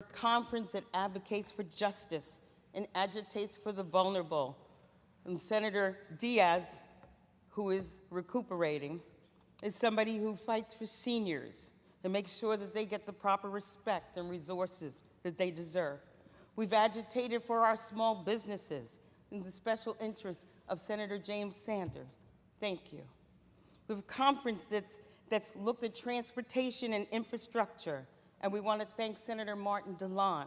A conference that advocates for justice and agitates for the vulnerable. And Senator Diaz, who is recuperating, is somebody who fights for seniors and makes sure that they get the proper respect and resources that they deserve. We've agitated for our small businesses in the special interest of Senator James Sanders. Thank you. We have a conference that's looked at transportation and infrastructure, and we want to thank Senator Martin DeLon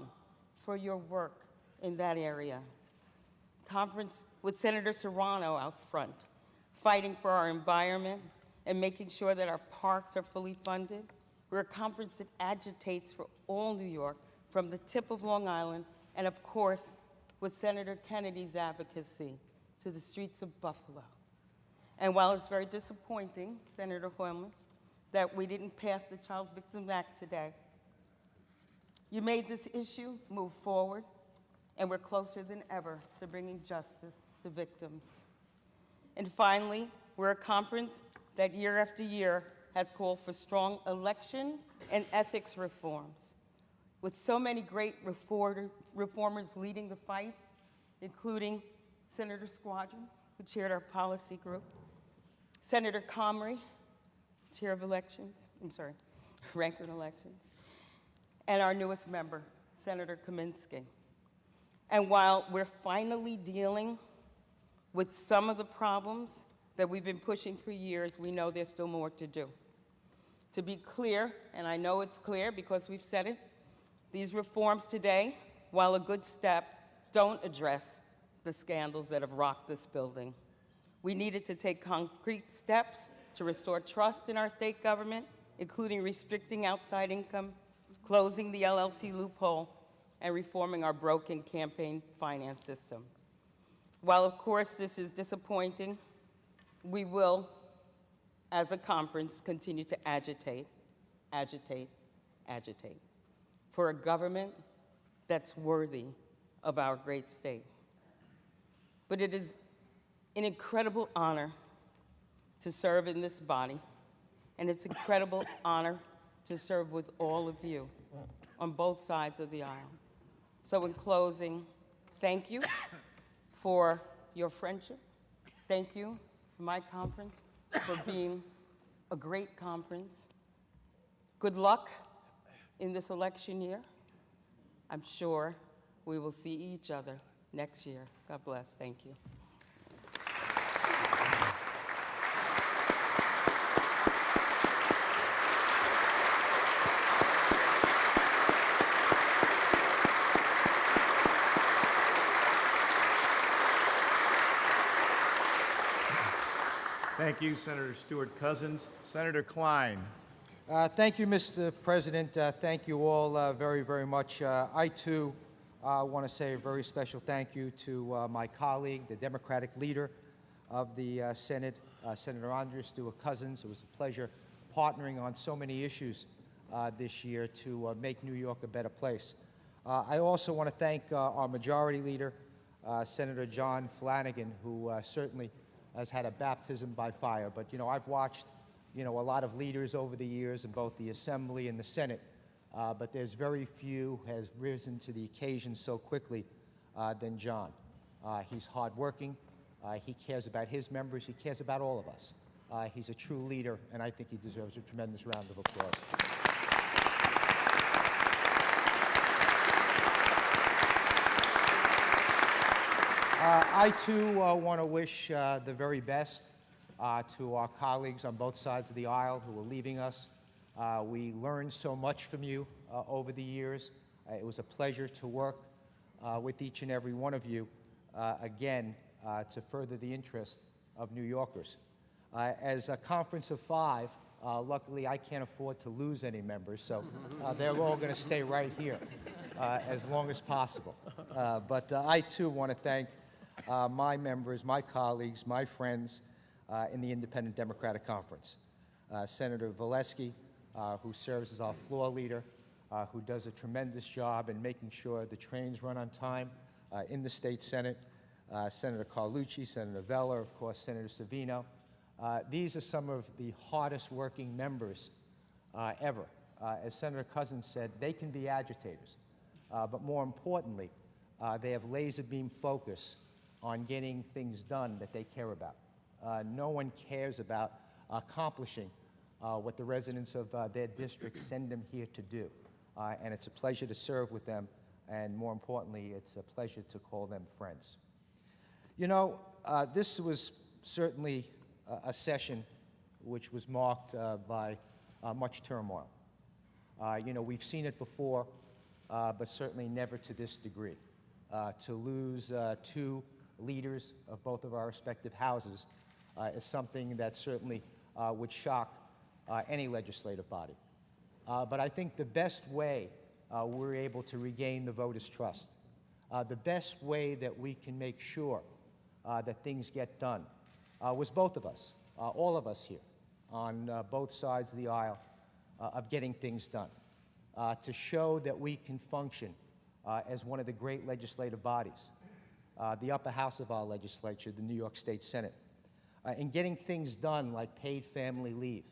for your work in that area. Conference with Senator Serrano out front, fighting for our environment and making sure that our parks are fully funded. We're a conference that agitates for all New York, from the tip of Long Island, and of course, with Senator Kennedy's advocacy to the streets of Buffalo. And while it's very disappointing, Senator Hoylman, that we didn't pass the Child Victims Act today, you made this issue move forward, and we're closer than ever to bringing justice to victims. And finally, we're a conference that year after year has called for strong election and ethics reforms. With so many great reformers leading the fight, including Senator Squadron, who chaired our policy group, Senator Comrie, chair of elections, ranker in elections, and our newest member, Senator Kaminsky. And while we're finally dealing with some of the problems that we've been pushing for years, we know there's still more to do. To be clear, and I know it's clear because we've said it, these reforms today, while a good step, don't address the scandals that have rocked this building. We needed to take concrete steps to restore trust in our state government, including restricting outside income, closing the LLC loophole, and reforming our broken campaign finance system. While, of course, this is disappointing, we will, as a conference, continue to agitate, agitate, agitate for a government that's worthy of our great state. But it is an incredible honor to serve in this body, and it's an incredible honor to serve with all of you on both sides of the aisle. So in closing, thank you for your friendship. Thank you to my conference for being a great conference. Good luck in this election year. I'm sure we will see each other next year. God bless. Thank you. Thank you, Senator Stewart Cousins. Senator Klein. Thank you, Mr. President. Thank you all very, very much. I, too, want to say a very special thank you to my colleague, the Democratic leader of the Senate, Senator Andrew Stewart Cousins. It was a pleasure partnering on so many issues this year to make New York a better place. I also want to thank our Majority Leader, Senator John Flanagan, who certainly has had a baptism by fire. But, I've watched, a lot of leaders over the years in both the Assembly and the Senate, but there's very few who has risen to the occasion so quickly than John. He's hardworking. He cares about his members. He cares about all of us. He's a true leader, and I think he deserves a tremendous round of applause. I, too, want to wish the very best to our colleagues on both sides of the aisle who are leaving us. We learned so much from you over the years. It was a pleasure to work with each and every one of you, again, to further the interest of New Yorkers. As a conference of 5, luckily I can't afford to lose any members, so they're all going to stay right here as long as possible. But I, too, want to thank my members, my colleagues, my friends in the Independent Democratic Conference. Senator Valesky, who serves as our floor leader, who does a tremendous job in making sure the trains run on time in the State Senate. Senator Carlucci, Senator Veller, of course, Senator Savino. These are some of the hardest working members ever. As Senator Cousins said, they can be agitators. but more importantly, they have laser beam focus on getting things done that they care about. No one cares about accomplishing what the residents of their district send them here to do. And it's a pleasure to serve with them, and more importantly, it's a pleasure to call them friends. You know, this was certainly a session which was marked by much turmoil. You know, we've seen it before, but certainly never to this degree. To lose two leaders of both of our respective houses is something that certainly would shock any legislative body. But I think the best way we're able to regain the voters' trust, the best way that we can make sure that things get done was both of us, all of us here on both sides of the aisle of getting things done, to show that we can function as one of the great legislative bodies, the upper house of our legislature, the New York State Senate, in getting things done like paid family leave,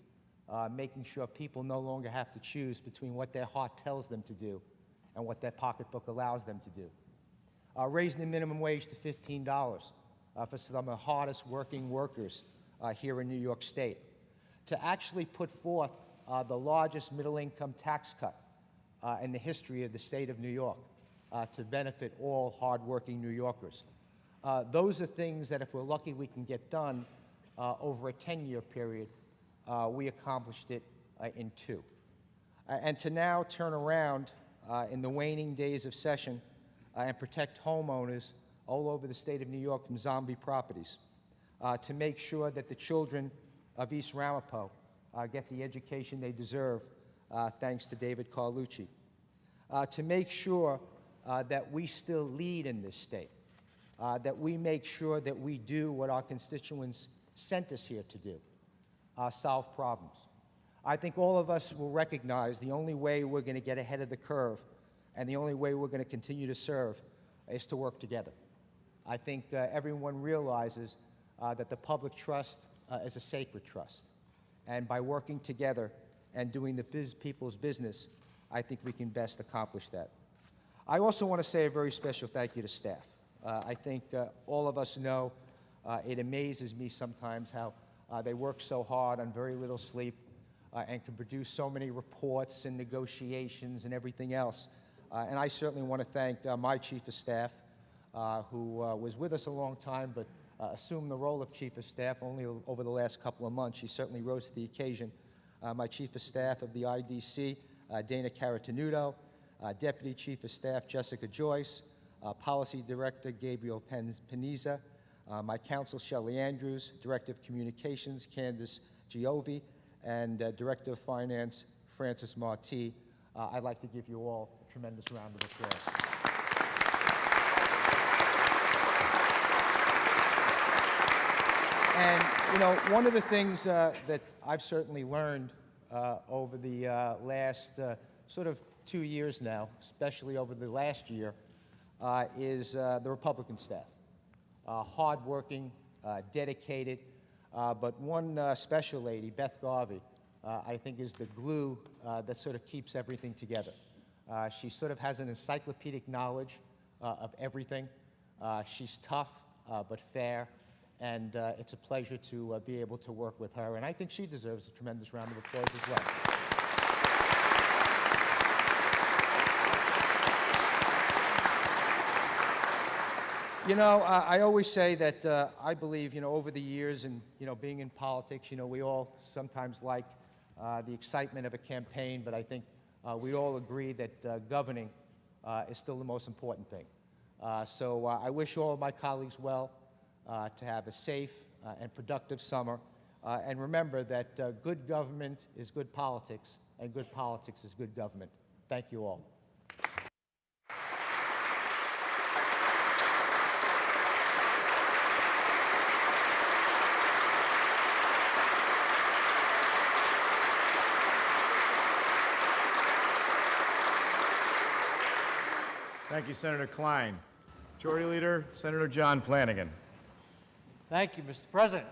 making sure people no longer have to choose between what their heart tells them to do and what their pocketbook allows them to do. Raising the minimum wage to $15 for some of the hardest working workers here in New York State. To actually put forth the largest middle-income tax cut in the history of the state of New York to benefit all hard-working New Yorkers. Those are things that if we're lucky we can get done over a 10-year period. We accomplished it in 2. And to now turn around in the waning days of session and protect homeowners all over the state of New York from zombie properties, to make sure that the children of East Ramapo get the education they deserve, thanks to David Carlucci, to make sure that we still lead in this state, that we make sure that we do what our constituents sent us here to do, solve problems. I think all of us will recognize the only way we're going to get ahead of the curve and the only way we're going to continue to serve is to work together. I think everyone realizes that the public trust is a sacred trust. And by working together and doing the people's business, I think we can best accomplish that. I also want to say a very special thank you to staff. I think all of us know it amazes me sometimes how they work so hard on very little sleep and can produce so many reports and negotiations and everything else. And I certainly want to thank my chief of staff, who was with us a long time, but assumed the role of chief of staff only over the last couple of months. She certainly rose to the occasion. My chief of staff of the IDC, Dana Caratanudo, Deputy Chief of Staff Jessica Joyce, Policy Director Gabriel Peniza, my counsel Shelley Andrews, Director of Communications Candace Giovi, and Director of Finance Francis Marti. I'd like to give you all a tremendous round of applause. And, you know, one of the things that I've certainly learned over the last sort of 2 years now, especially over the last year, is the Republican staff. Hardworking, dedicated, but one special lady, Beth Garvey, I think is the glue that sort of keeps everything together. She sort of has an encyclopedic knowledge of everything. She's tough, but fair. And it's a pleasure to be able to work with her. And I think she deserves a tremendous round of applause as well. You know, I always say that I believe, you know, over the years and, you know, being in politics, you know, we all sometimes like the excitement of a campaign, but I think we all agree that governing is still the most important thing. So I wish all of my colleagues well. To have a safe and productive summer. And remember that good government is good politics, and good politics is good government. Thank you all. Thank you, Senator Klein. Majority Leader, Senator John Flanagan. Thank you, Mr. President.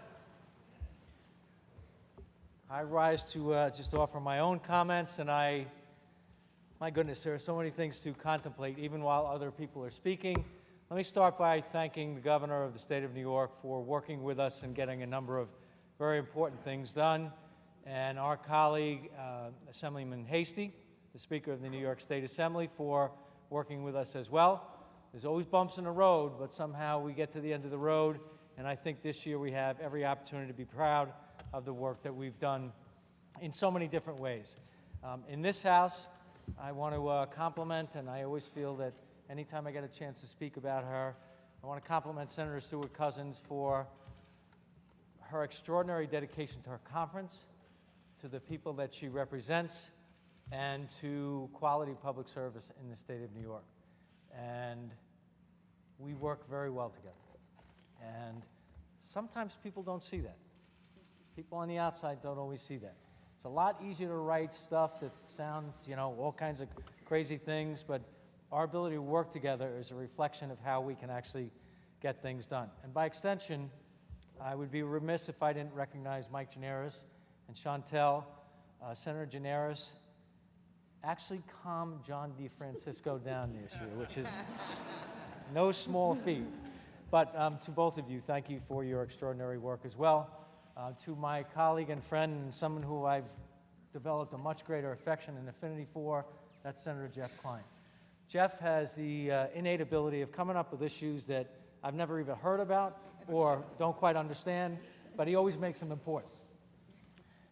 I rise to just offer my own comments, and I My goodness, there are so many things to contemplate, even while other people are speaking. Let me start by thanking the governor of the state of New York for working with us and getting a number of very important things done, and our colleague, Assemblyman Hasty, the Speaker of the New York State Assembly, for working with us as well. There's always bumps in the road, but somehow we get to the end of the road, and I think this year we have every opportunity to be proud of the work that we've done in so many different ways. In this House, I want to compliment, and I always feel that anytime I get a chance to speak about her, I want to compliment Senator Stewart Cousins for her extraordinary dedication to her conference, to the people that she represents, and to quality public service in the state of New York. And we work very well together. And sometimes people don't see that. People on the outside don't always see that. It's a lot easier to write stuff that sounds, all kinds of crazy things, but our ability to work together is a reflection of how we can actually get things done. And by extension, I would be remiss if I didn't recognize Mike Gianaris and Chantel. Senator Gianaris actually calmed John DeFrancisco down this year, which is no small feat. But to both of you, thank you for your extraordinary work as well. To my colleague and friend, and someone who I've developed a much greater affection and affinity for, that's Senator Jeff Klein. Jeff has the innate ability of coming up with issues that I've never even heard about or don't quite understand, but he always makes them important.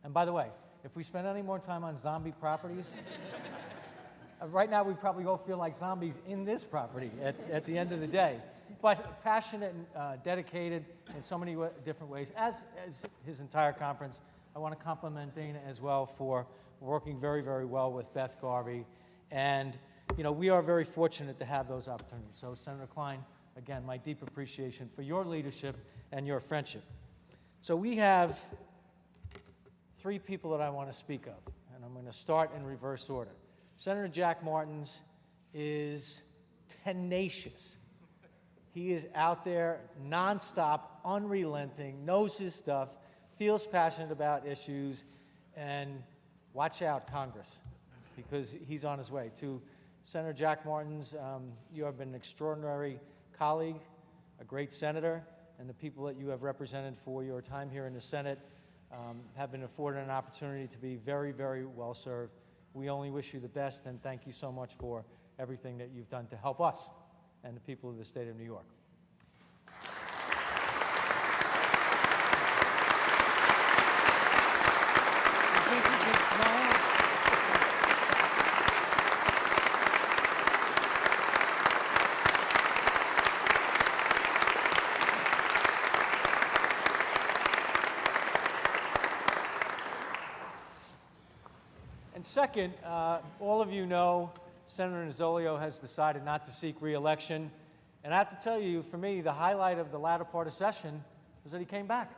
And by the way, if we spend any more time on zombie properties, right now we probably all feel like zombies in this property at the end of the day. But passionate and dedicated in so many different ways, as his entire conference. I want to compliment Dana as well for working very, very well with Beth Garvey. And, we are very fortunate to have those opportunities. So, Senator Klein, again, my deep appreciation for your leadership and your friendship. So we have three people that I want to speak of, and I'm going to start in reverse order. Senator Jack Martins is tenacious. He is out there nonstop, unrelenting, knows his stuff, feels passionate about issues, and watch out, Congress, because he's on his way. To Senator Jack Martins, you have been an extraordinary colleague, a great senator, and the people that you have represented for your time here in the Senate have been afforded an opportunity to be very, very well served. We only wish you the best, and thank you so much for everything that you've done to help us and the people of the state of New York. I think you can smile. And second, all of you know Senator Nozzolio has decided not to seek re-election. And I have to tell you, for me, the highlight of the latter part of session was that he came back.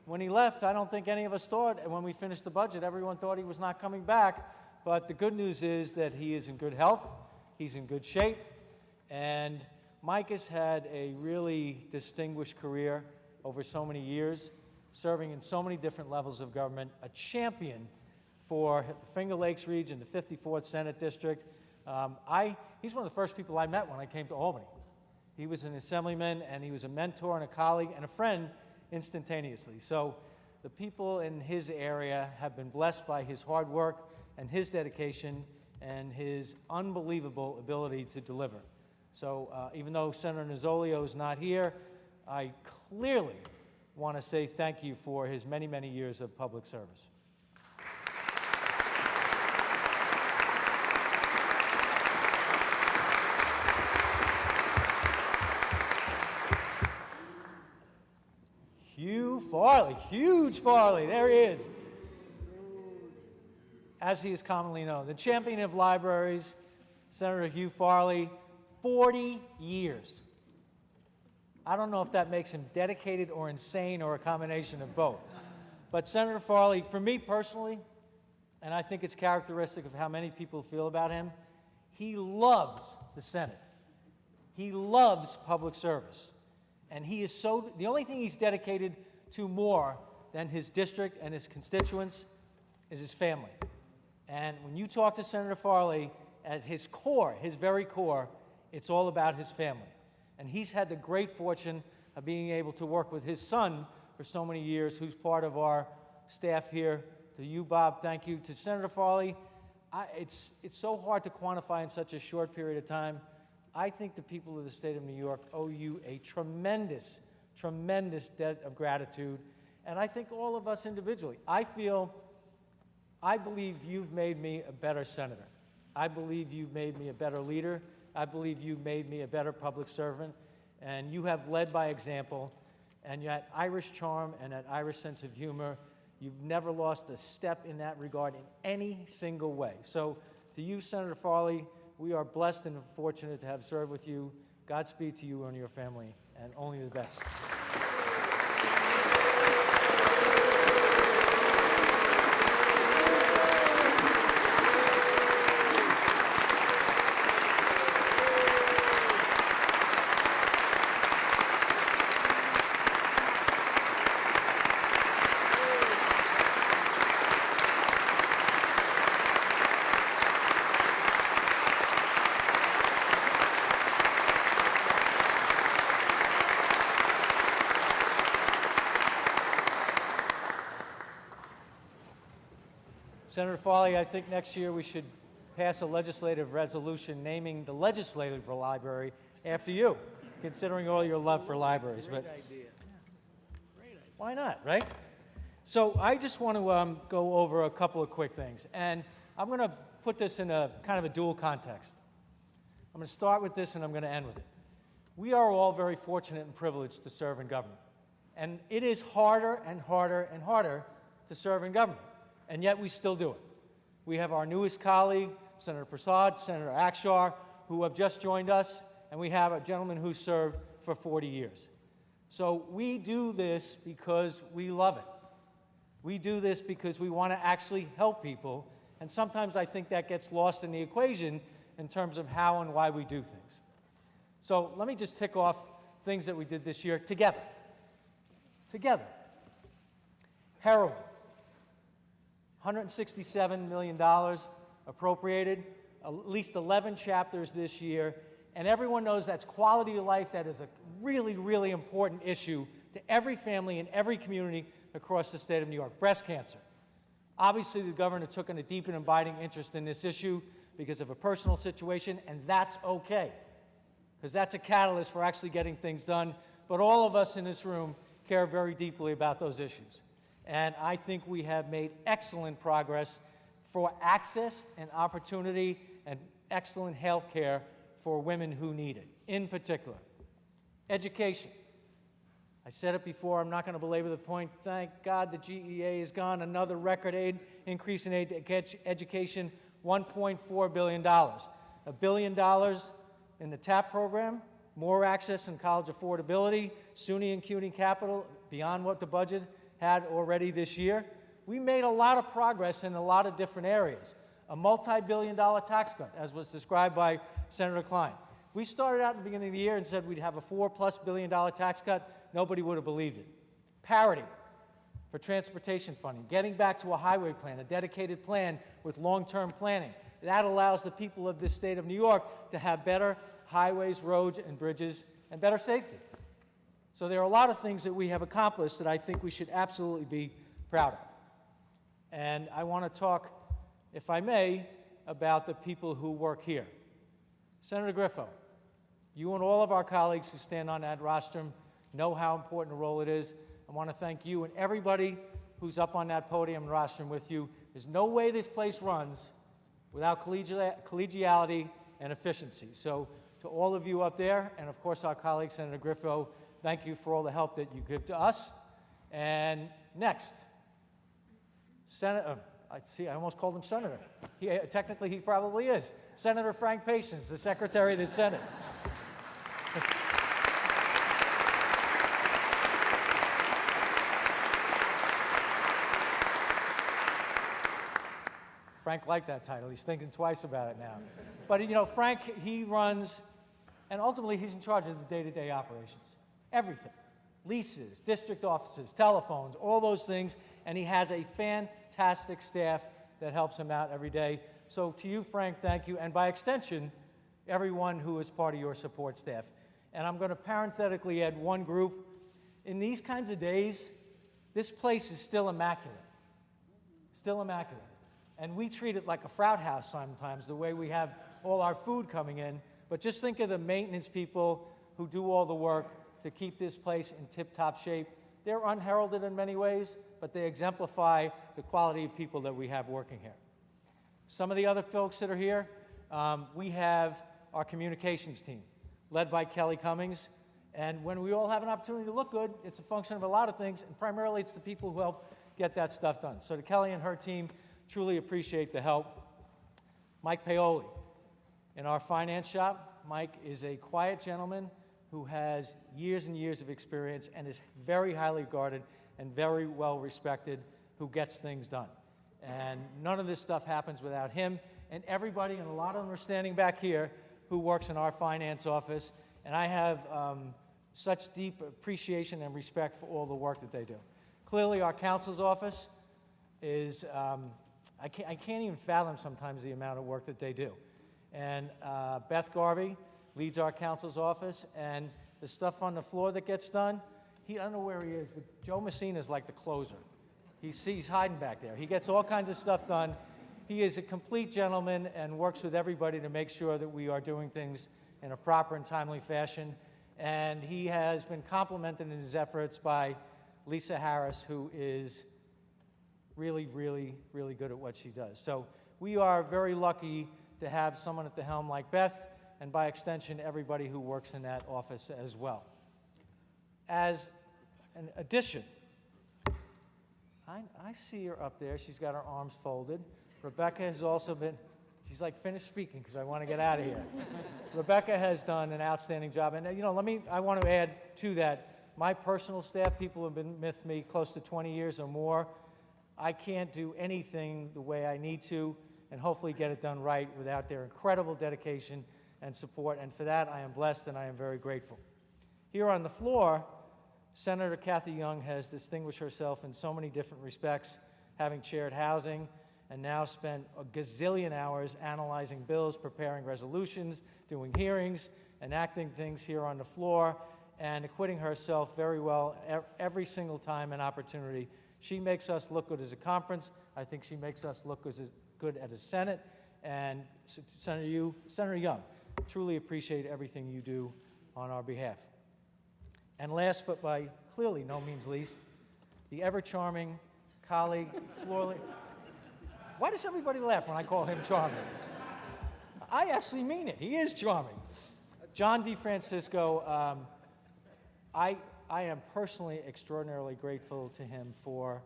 When he left, I don't think any of us thought, and when we finished the budget, everyone thought he was not coming back. But the good news is that he is in good health, he's in good shape, and Mike has had a really distinguished career over so many years, serving in so many different levels of government, a champion for Finger Lakes region, the 54th Senate District. He's one of the first people I met when I came to Albany. He was an assemblyman, and he was a mentor and a colleague and a friend instantaneously. So the people in his area have been blessed by his hard work and his dedication and his unbelievable ability to deliver. So even though Senator Nozzolio is not here, I clearly want to say thank you for his many, many years of public service. Hugh Farley, huge Farley, there he is. As he is commonly known, the champion of libraries, Senator Hugh Farley, 40 years. I don't know if that makes him dedicated or insane or a combination of both. But Senator Farley, for me personally, and I think it's characteristic of how many people feel about him, he loves the Senate. He loves public service. And he is the only thing he's dedicated to more than his district and his constituents is his family. And when you talk to Senator Farley, at his core, his very core, it's all about his family. And he's had the great fortune of being able to work with his son for so many years, who's part of our staff here. To you, Bob, thank you. To Senator Farley, it's so hard to quantify in such a short period of time. I think the people of the state of New York owe you a tremendous, tremendous debt of gratitude. And I think all of us individually. I believe you've made me a better senator. I believe you've made me a better leader. I believe you've made me a better public servant. And you have led by example. And that Irish charm and that Irish sense of humor, you've never lost a step in that regard in any single way. So to you, Senator Farley, we are blessed and fortunate to have served with you. Godspeed to you and your family, and only the best. Senator Farley, I think next year we should pass a legislative resolution naming the legislative library after you, considering all your love for libraries. Great idea. Why not, right? So I just want to go over a couple of quick things. And I'm going to put this in a kind of a dual context. I'm going to start with this and I'm going to end with it. We are all very fortunate and privileged to serve in government. And it is harder and harder and harder to serve in government. And yet we still do it. We have our newest colleague, Senator Prasad, Senator Akshar, who have just joined us, and we have a gentleman who served for 40 years. So we do this because we love it. We do this because we want to actually help people, and sometimes I think that gets lost in the equation in terms of how and why we do things. So let me just tick off things that we did this year together. Together. Heroin. $167 million appropriated, at least 11 chapters this year, and everyone knows that's quality of life. That is a really, really important issue to every family in every community across the state of New York. Breast cancer. Obviously, the governor took a deep and abiding interest in this issue because of a personal situation, and that's okay, because that's a catalyst for actually getting things done. But all of us in this room care very deeply about those issues. And I think we have made excellent progress for access and opportunity and excellent health care for women who need it, in particular. Education. I said it before, I'm not going to belabor the point. Thank God the GEA is gone. Another record increase in aid to education, $1.4 billion. $1 billion in the TAP program, more access and college affordability, SUNY and CUNY capital, beyond what the budget had already this year. We made a lot of progress in a lot of different areas. A multi-billion-dollar tax cut, as was described by Senator Klein. We started out at the beginning of the year and said we'd have a $4+ billion tax cut. Nobody would have believed it. Parity for transportation funding, getting back to a highway plan, a dedicated plan with long-term planning. That allows the people of this state of New York to have better highways, roads, and bridges, and better safety. So there are a lot of things that we have accomplished that I think we should absolutely be proud of. And I want to talk, if I may, about the people who work here. Senator Griffo, you and all of our colleagues who stand on that rostrum know how important a role it is. I want to thank you and everybody who's up on that podium and rostrum with you. There's no way this place runs without collegiality and efficiency. So to all of you up there, and of course our colleague, Senator Griffo, thank you for all the help that you give to us. And next, Senator, I almost called him Senator. Technically, he probably is. Senator Frank Patience, the Secretary of the Senate. Frank liked that title. He's thinking twice about it now. But, you know, Frank, he runs, and ultimately he's in charge of the day-to-day operations. Everything. Leases, district offices, telephones, all those things, and he has a fantastic staff that helps him out every day. So to you, Frank, thank you. And by extension, everyone who is part of your support staff. And I'm going to parenthetically add one group. In these kinds of days, this place is still immaculate. Still immaculate. And we treat it like a frat house sometimes, the way we have all our food coming in. But just think of the maintenance people who do all the work to keep this place in tip-top shape. They're unheralded in many ways, but they exemplify the quality of people that we have working here. Some of the other folks that are here, we have our communications team, led by Kelly Cummings. And when we all have an opportunity to look good, it's a function of a lot of things, and primarily it's the people who help get that stuff done. So to Kelly and her team, truly appreciate the help. Mike Paoli, in our finance shop, Mike is a quiet gentleman who has years and years of experience and is very highly regarded and very well respected, who gets things done. And none of this stuff happens without him and everybody, and a lot of them are standing back here, who works in our finance office. And I have such deep appreciation and respect for all the work that they do. Clearly, our counsel's office is, I can't even fathom sometimes the amount of work that they do. And Beth Garvey leads our counsel's office, and the stuff on the floor that gets done, I don't know where he is, but Joe Messina is like the closer. He's hiding back there. He gets all kinds of stuff done. He is a complete gentleman and works with everybody to make sure that we are doing things in a proper and timely fashion. And he has been complimented in his efforts by Lisa Harris, who is really, really, really good at what she does. So we are very lucky to have someone at the helm like Beth, and by extension, everybody who works in that office as well. As an addition, I see her up there. She's got her arms folded. Rebecca has also been, she's like, finished speaking because I want to get out of here. Rebecca has done an outstanding job. And, you know, I want to add to that, my personal staff, people who have been with me close to 20 years or more, I can't do anything the way I need to and hopefully get it done right without their incredible dedication and support. And for that, I am blessed and I am very grateful. Here on the floor, Senator Kathy Young has distinguished herself in so many different respects, having chaired housing and now spent a gazillion hours analyzing bills, preparing resolutions, doing hearings, enacting things here on the floor, and acquitting herself very well every single time an opportunity. She makes us look good as a conference. I think she makes us look good as a Senate. And Senator Young, truly appreciate everything you do on our behalf. And last, but by clearly no means least, the ever-charming colleague, Floor. Why does everybody laugh when I call him charming? I actually mean it. He is charming. John DeFrancisco, I am personally extraordinarily grateful to him for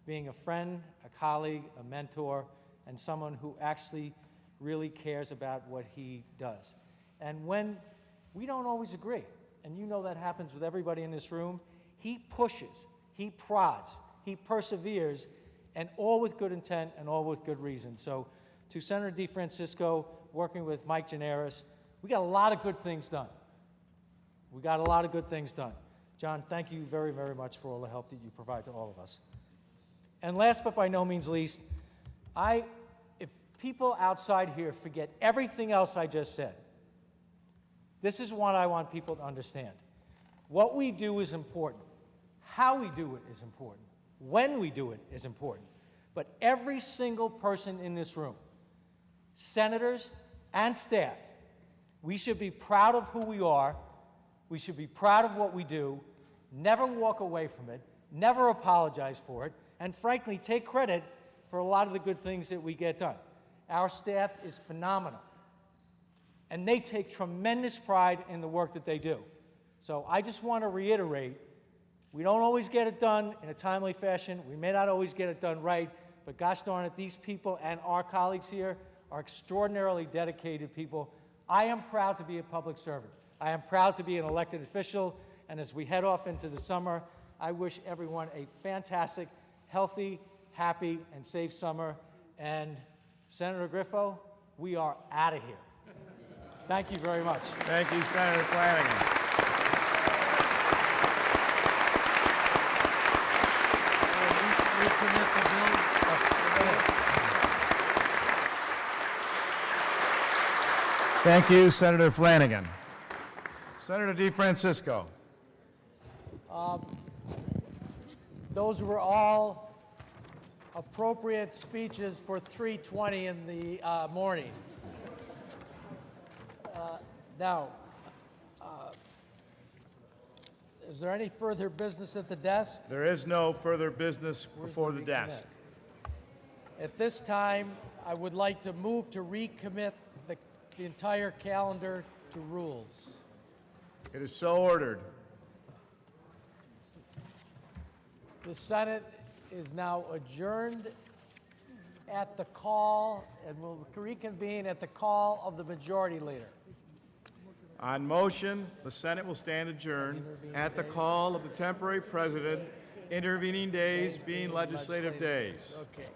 being a friend, a colleague, a mentor, and someone who actually really cares about what he does. And when we don't always agree, and you know that happens with everybody in this room, he pushes, he prods, he perseveres, and all with good intent and all with good reason. So to Senator DeFrancisco, working with Mike Gianaris, we got a lot of good things done. We got a lot of good things done. John, thank you very, very much for all the help that you provide to all of us. And last but by no means least, if people outside here forget everything else I just said, this is what I want people to understand. What we do is important. How we do it is important. When we do it is important. But every single person in this room, senators and staff, we should be proud of who we are. We should be proud of what we do, never walk away from it, never apologize for it, and frankly, take credit for a lot of the good things that we get done. Our staff is phenomenal, and they take tremendous pride in the work that they do. So I just want to reiterate, we don't always get it done in a timely fashion. We may not always get it done right, but gosh darn it, these people and our colleagues here are extraordinarily dedicated people. I am proud to be a public servant. I am proud to be an elected official, and as we head off into the summer, I wish everyone a fantastic, healthy, happy, and safe summer. And Senator Griffo, we are out of here. Thank you very much. Thank you, Senator Flanagan. We commit the bill. Thank you, Senator Flanagan. Senator DeFrancisco. Those were all appropriate speeches for 3:20 in the morning. Now, is there any further business at the desk? There is no further business before the desk. At this time, I would like to move to recommit the entire calendar to rules. It is so ordered. The Senate is now adjourned at the call and will reconvene at the call of the Majority Leader. On motion, the Senate will stand adjourned at the call of the temporary president, intervening days being legislative days. Okay.